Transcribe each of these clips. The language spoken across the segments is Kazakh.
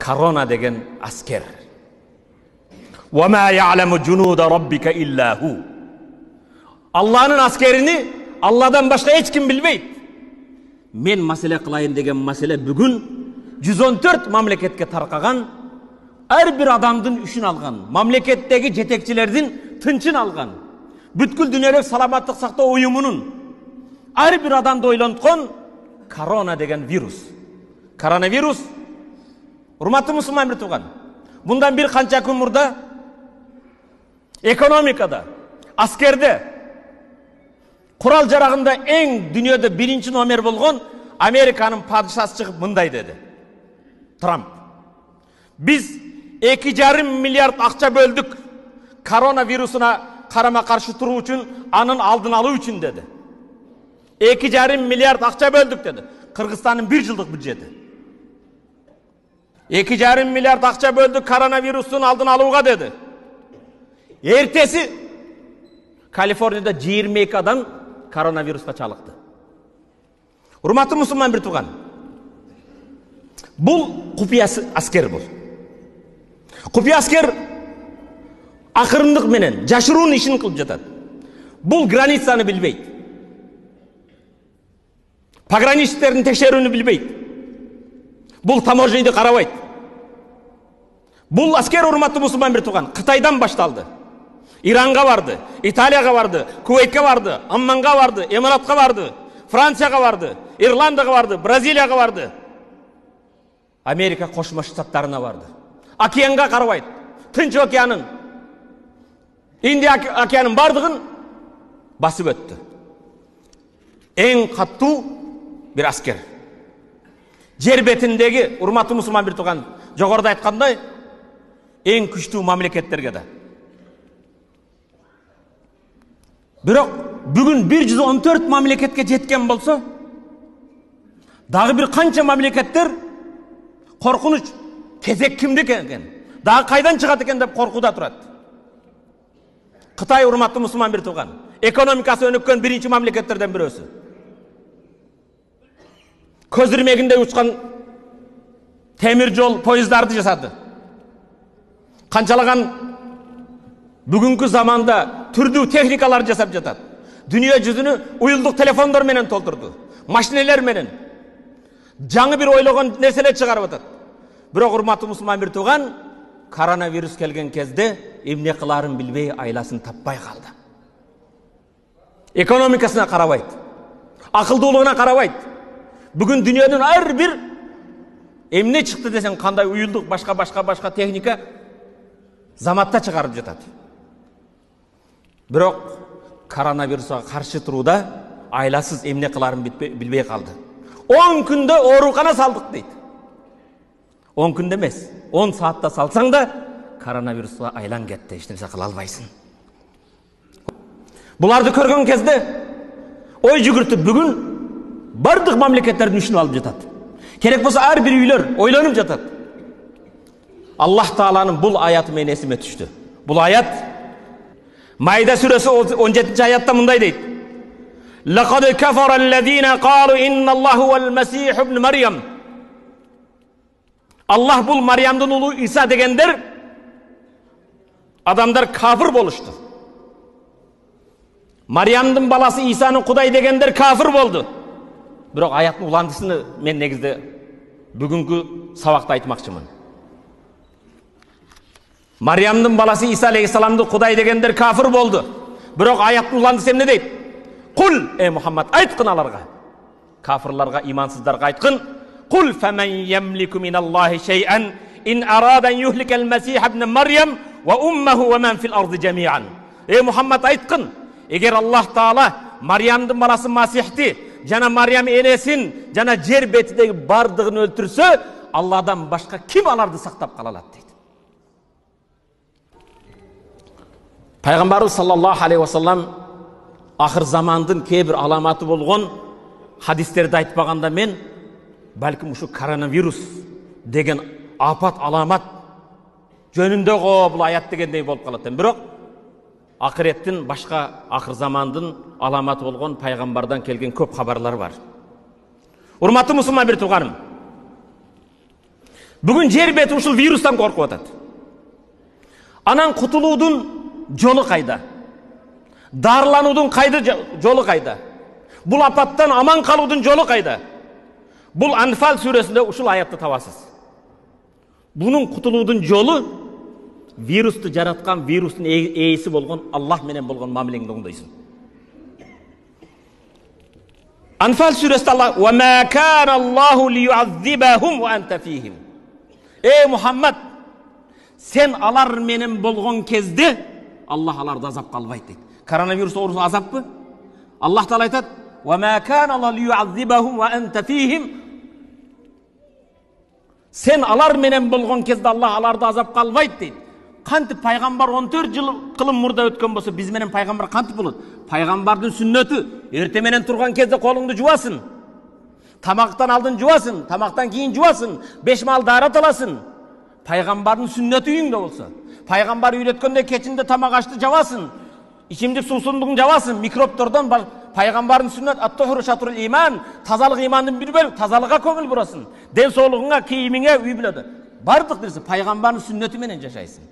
Korona деген asker. وَمَا يَعْلَمُ جُنُودَ رَبِّكَ إِلَّا هُ. Allah'ın askerini Allah'dan başka hiç kim bilmeydi. Men masele kılayın degen masele bugün 114 mamleketke tarqagan, her bir adamdın üçün algan, mamleketteki jetekçilerdin tınçın algan, bütkül dünyelük salamatlık saqtao uyumunun her bir adamda oylantqon korona деген virus. Koronavirus, hurmatlı Müslüman bir tuğan, bundan bir qancha kun murda ekonomikada, askerde, kural jaragında en dünyada birinci nomer bolgon Amerikanın padişası çıkıp mınday dedi. Trump. Biz 2,5 milyard akça böldük koronavirusuna karama karşı turu için, anın aldını alı için dedi. 2,5 milyard akça böldük dedi. Kırgızistan'ın bir yıllık bütçeti. 2,5 milyard akça böldük koronavirusun aldını alığa dedi. Ertesi Kaliforniyada 22 adam koronavirus'a çalıktı. Hurmatlı Müslüman bir tuğan. Bu kupiyası asker bu. Kupiya asker akırındık menen, jaşıruun işini kılıp jatat. Bu granitsаны bilbeydi. Pograniçlerin tekşerүүnü bilbeydi. Bu taможнийdi карабайт. Bu asker hurmatlı Müslüman bir tuğan. Kıtaydan baştaldı. İran'a vardı, İtalya'ya vardı, Kuveyt'e vardı, Amman'a vardı, Emirat'a vardı, Fransa'ya vardı, İrlanda'ya vardı, Brezilya'ya vardı. Amerika Koşma Ştatlarına vardı. Океанға қарабайды. Тынч океанын, Индия океанын бардығын басып өтті. En kattu bir asker. Жер бетіндегі, урматты Müslüman bir tuğan, жоғарыда айтқандай, en күштүү мамлекеттерге de. Бирок бүгүн 114 мамлекетке жеткен болса, дагы bir канча мамлекеттер коркунуч, кезек кимде экен, дагы кайдан чыгат экен деп коркууда турат. Кытай урматтуу Müslüman bir tuğan, экономикасы өнүккөн биринчи мамлекеттерден бирөөсү. Көз ирмегинде учкан темир жол поездарды жасады. Канчалаган бүгүнкү заманда түрдүү техникалар жасап жатат. Dünya жүзүнү уюлдук телефондор менен толтурду, машинелер менен. Жаңы bir ойлогон нерселер чыгарып атат. Бирок урматтуу Müslüman bir tuğan, koronavirus келген кезде эмне кыларын билбей, айласын таппай калды. Экономикасына карабайт, акылдуулугуна карабайт. Бүгүн дүйнөнүн ар бир эмне чыкты десең, кандай уюлдук башка техника заматта чыгарып жатат. Бирок коронавирусга каршы турууда айласыз эмне кыларын билбей калды. 10 күндө оорукана салдык дейт. 10 күндө эмес, 10 саатта салсаң да коронавирусга айлан кетти, эч нерсе кыла албайсың. Буларды көргөн кезде ой жүгүртүп бүгүн бардык мамлекеттердин үчүн алып жатат. Керек болсо ар бир үйлөр ойлонуп жатат. Аллах Тааланын бул аяты менен эсиме түштү. Бул аят Maide suresi 17. ayatta mınday deyit. لَقَدْ كَفَرَ الَّذ۪ينَ قَالُوا اِنَّ اللّٰهُ وَالْمَس۪يحُ ibn Meryem. Allah bul Meryem'den ulu İsa degendir, adamlar kafir boluştu. Meryem'den balası İsa'nın Kuday degendir kafir boldu. Bırak ayatın ulandısını men negizde bugünkü sabakta aytmakçımın. Meryem'nin balası İsa aleyhisselam'dı Kuday degendir kafir boldu. Bırak ayatın ulandısı hem ne deyip? Kul ey Muhammed aytkın alarga. Kafirlarga, imansızlarga aytkın. Kul femen yemliku minallahi şey'en in aradan yuhlikel mesih ibn Meryem ve ummehu ve men fil ardı cemiyan. Ey Muhammed aytkın. Eğer Allah Taala Meryem'nin balası Masih'ti, jana Meryem enesin, jana jer betidegi bardığını öldürse, Allah'dan başka kim alardı saktap kalalat deydi. Peygamberimiz sallallahu aleyhi ve sellem ahir zamandın kebir alamatı bolğon hadislerde aytpaganda men balkim şu koronavirus degen apat alamat jönünde bul ayat degендей болуп калат. Бирок акыреттин башка ахир замандын аламаты болгон пайгамбардан келген көп хабарлар бар. Урматтуу мусулман бир тууганым, Бүгін жер беті ушул вирустан коркуп атат. Анан кутулуудун жолу кайда? Дарылануудун жолу кайда? Бул апаттан аман калуудун жолу кайда? Бул Анфал сүресинде ушул аятты табасыз. Бунун кутулуудун жолу вирусту жараткан, вирустун ээси болгон Аллах менен болгон мамилеңди оңдойсуң. Анфал сүресинде Аллах: "Ва ма кана Аллаху лиюаззибахум ва анта фихим." Ey Muhammed, sen alar менен болгон кезде Аллах аларды азапка албайт дейт. Коронавирус оорусу азаппы? Аллах Таала айтат: "Ва ма кана Аллаху лиюаззибахум ва анта фихим." Sen alar менен болгон кезде Аллах аларды азапка албайт дейт. Кантип пайгамбар 14 жыл кылым мурда өткөн болсо, биз менен пайгамбар кантип болот? Пайгамбардын сүннөтү эрте менен турган кезде колуңду жуасың. Тамактан алдын жуасың, тамактан кийин жуасың, 5 мал дарат аласың. Пайгамбардын сүннөтү үйүңдө болсо, пайгамбар үйрөткөндөй кечинде тамак ашты жабасың, ичимдик суусундугун жабасың, микробтордон пайгамбардын сүннөт ат-тухуру шатрул иман, тазалык имандын бир бөлүгү, тазалыкка көңүл бурасың. Ден соолугуңа, кийимиңе, үй бүлөдө. Бардык нерсе пайгамбардын сүннөтү менен жашайсың.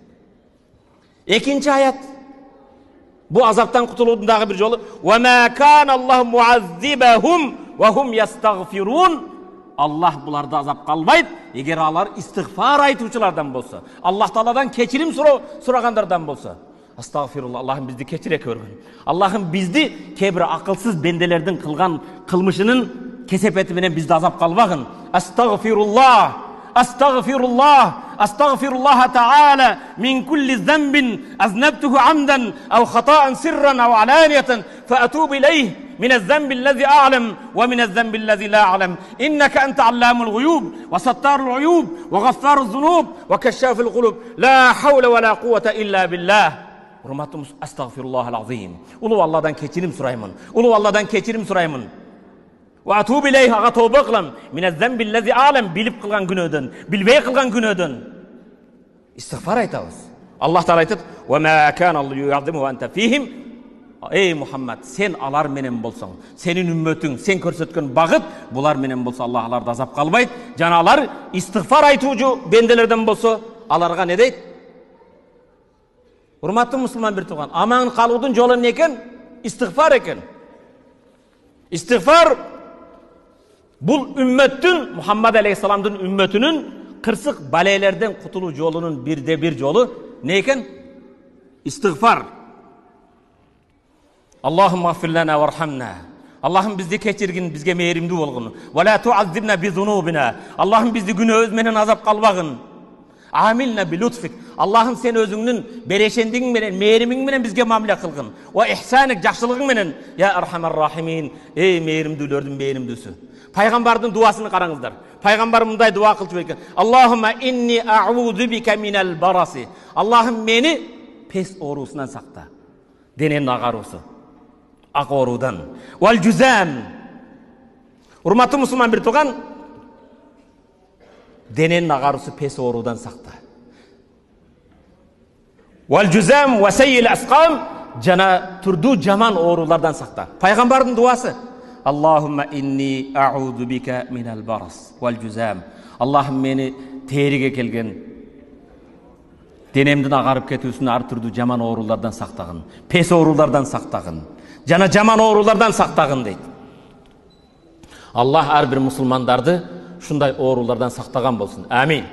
Экинчи аят. Бу азаптан кутулуудун дагы бир жолу: "Ва ма кана Аллаху муаззибахум ва хум ястагфирун." Аллах буларды азапка албайт, эгер алар истигфар айтуучулардан болсо, Аллах Тааладан кечирим сурагандардан болсо. Астагфирулла, Аллахым бизди кечире көргөн. Аллахым бизди кебир акылсыз бенделердин кылган кылмышынын кесепети менен бизди азапка албагын. Астагфирулла, астагфирулла, астагфируллаха таала мин кулли занбин азнабтуху амдан ау хатаан сирран ау аланiyatan фаатубу илейх من الذنب الذي أعلم ومن الذنب الذي لا أعلم إنك أنت علام الغيوب وستار العيوب وغفار الذنوب وكشاف القلوب لا حول ولا قوة إلا بالله. Hurmatım, estağfirullahal azim. Ulu Allah'dan keçirim surayımın. Ulu Allah'dan keçirim surayımın. Ve atubu ileyh, ağa tövbe kılam. Minez zembillezi alem, bilip kılgan günödün, bilbey kılgan günödün. İstiğfar aytağız. Allah Teala aytır: "Ve ma kana Allahu yu'azzimu ve ente fihim." Ey Muhammed, sen alar menen bolsang, senin ümmötüң, sen көрсөткөн багыт булар менен болсо Аллах аларды азап калбайт. Жана алар истигфар айтуучу бенделерден болсо, аларга не дейт? Урматтуу мусулман бир тууган, аман калуудун жолу эмне экен? Истигфар экен. Истигфар бул үммөттүн, Мухаммад алейхиссаламдын үммөтүнүн кырсык балелерден кутулуу жолунун бирде бир жолу не экен? Истигфар. Allahum mağfir lana varhamna. Allah'ım bizi keçirgin, bizge mehrimli olgun. Ve la tuazzibna bi zunubina. Allah'ım bizi günahımız menen azap kalbagın. Amilna bi lutfik. Allah'ım sen özüңнүн bereşendiğin menen, mehrimiň menen bizge mamile kılgın. Ve ihsanik, jakşılığın menen. Ya Erhamer Rahimin. Ey mehrimdülördün mehrimdüsü. Paygambardın duasını qarаңыздар. Paygambar mınday dua kıltı eken. Allahümme inni a'udhu bike minel barasi. Allah'ım meni pes orusundan sakta. Denenin ağarusu. Ak orudan. Vel cüzem. Hurmatlı Müslüman bir tuğan. Denenin ağarusu pes orudan sakta. Vel cüzem ve seyyil asqam. Jana turdu jaman orulardan sakta. Paygambardın duası. Allahümme inni a'udhu bike minel baras vel cüzem. Allah'ım meni terige kelgen, denemdin ağarıp ketүүsүн ар түрдүү жаман оорулардан сактагын, пес оорулардан сактагын, жана жаман оорулардан сактагын дейт. Аллах ар бир мусулмандарды ушундай оорулардан сактаган болсун. Амин.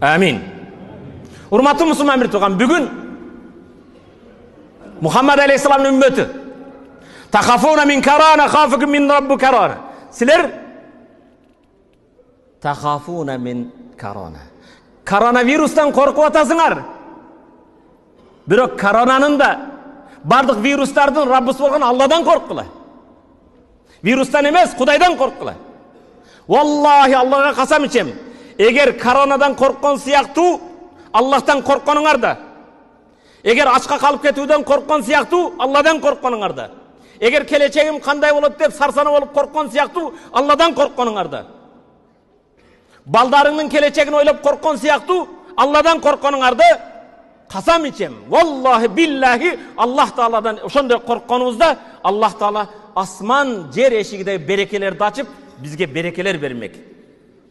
Амин. Урматтуу мусулман бир тууган, бүгүн Мухаммад алейхиссаламдын үммөтү Тахафуна мин карана, хафукум мин раббу карана. Силер тахафуна мин карана. Коронавирустан коркуп атасыңар. Бирок коронанын да, бардык вирустардын Раббысы болгон Алладан корккула. Вирустан эмес, Кудайдан корккула. Валлахи, Аллага касам ичем, эгер коронадан корккон сыяктуу Аллахтан коркконуңар да, эгер ачка калып кетүүдөн корккон сыяктуу Алладан коркконуңар да, эгер келечегим кандай болот деп сарсана болуп корккон сыяктуу Алладан коркконуңар да, балдарыңдын келечегин ойлоп корккон сыяктуу Алладан коркконуңарды касам ичем. Валлахи биллахи, Аллах Тааладан ошондой коркконубузда Аллах Таала асман жер эшигидеги берекелерди ачып бизге берекелер бермек.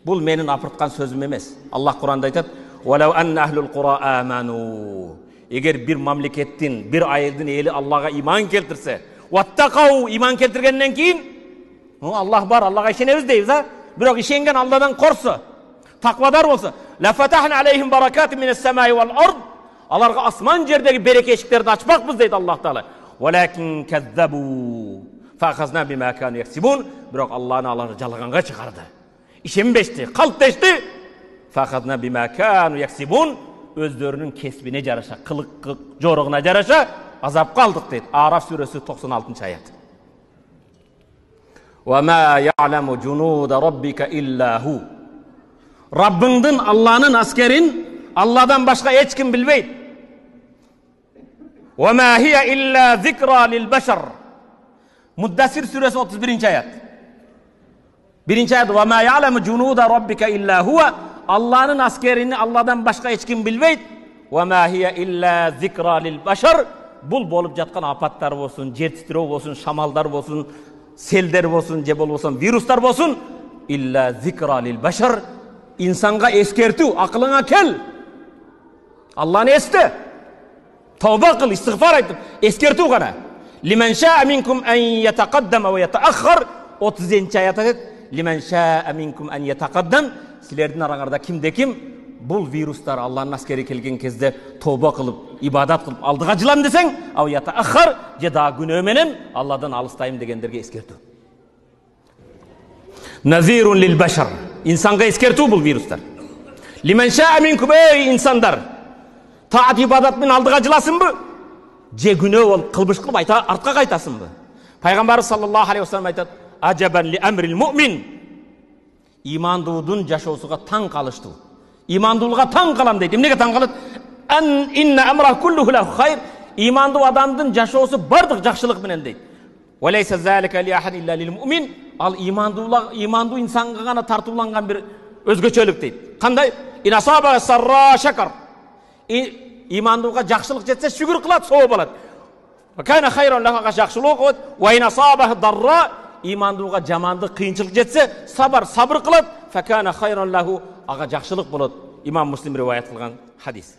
Бұл менің апыртқан сөзім емес. Аллах Құранда айтады: "Валау анна ахлул қура аману." Егер бір мамлекеттің, бір айылдың елі Аллаға иман келтірсе, ваттақау, иман келтіргеннен кейін, Аллах бар, Аллаға ішенеміз дейміз, бірақ ішенген Алладан қорсы, тақвадар болса, ла фатахна алейхим баракатин минас самаи вал ард. Аларға асман жердегі береке ешіктерді ашпақпыз дейді Аллах Таала. Валакин каззабу фахазна бима кану яксибун. Бірақ Алланы алар жалғанға шығарды. Ішенбешті, қалыптешті. Фахазна бима кану яксибун. Өздерінің кесбіне жараша, қылық жорығына жараша азап қалдық дейді. Араф сүресі 96 аят. وَمَا يَعْلَمُ جُنُودَ رَبِّكَ إِلَّا هُ. Rabbіңдің, Allah'ın askerin Allah'dan başka hiç kim bilmeydi. وَمَا هِيَ إِلَّا ذِكْرَى لِلْبَشَرِ. Muddessir suresi 31. ayet. 1. ayet. وَمَا يَعْلَمُ جُنُودَ رَبِّكَ إِلَّا هُوَ. Allah'ın askerini Allah'dan başka hiç kim bilmeydi. وَمَا هِيَ إِلَّا ذِكْرَى لِلْبَشَرِ. Bul bolup jatkan apatlar olsun, jer titrөө olsun, şamallar olsun, selder olsun, je bolboson viruslar olsun. İlla zikra lil bashar. İnsanga eskertүү, akılına kel. Allah'ını esti. Tavba kıl, istiğfar aytıp, eskertүү gana. Limen şa'a minkum en yetaqaddama ve yetaakhkhar. 30. ayet ayet. Limen şa'a minkum en yetaqaddam. Silerden arаңарда kimde kim? Бұл viruslar Allah'ın askeri kelgen kezde tövbe kılıp, ibadat kılıp aldığa cılan desen, av yata akhar, je daha günö menen Allah'dan alыстайым degenderge eskertүү. Nazirun lil bashar. İnsanga eskertүү бұл viruslar. Limen şa'a minkum, ey insanlar. Taat ibadat men aldığa cılasın mı? Je günö ol kılbış kılıp ayta artqa kaytasın mı? Peygamber sallallahu aleyhi ve sellem aytadi: "Ajaban li emril mu'min." İmandуудун жашоосуга таң калыштуу. İmandуулга таң калам дейт. Эмнеге таң калат? Ан инна амра куллуху лаху хайр. İmandуу адамдын жашоосу бардык жакшылык менен дейт. Ва лейса залика ли ахад илля лил муъмин. Ал имандуу инсанга гана тартууланган бир өзгөчөлүк дейт. Кандай? Ин асаба сарра шакар. İmandууга жакшылык жетсе шүгүр кылат, соо болот. Ва кана хайран лаху жакшылык болот. Ва ин асаба дарра. İmandууга жамандык, кыйынчылык жетсе, сабыр кылат. Факана хайран лаху, ага жакшылык болот. İmam Müslim rivayet кылган хадис.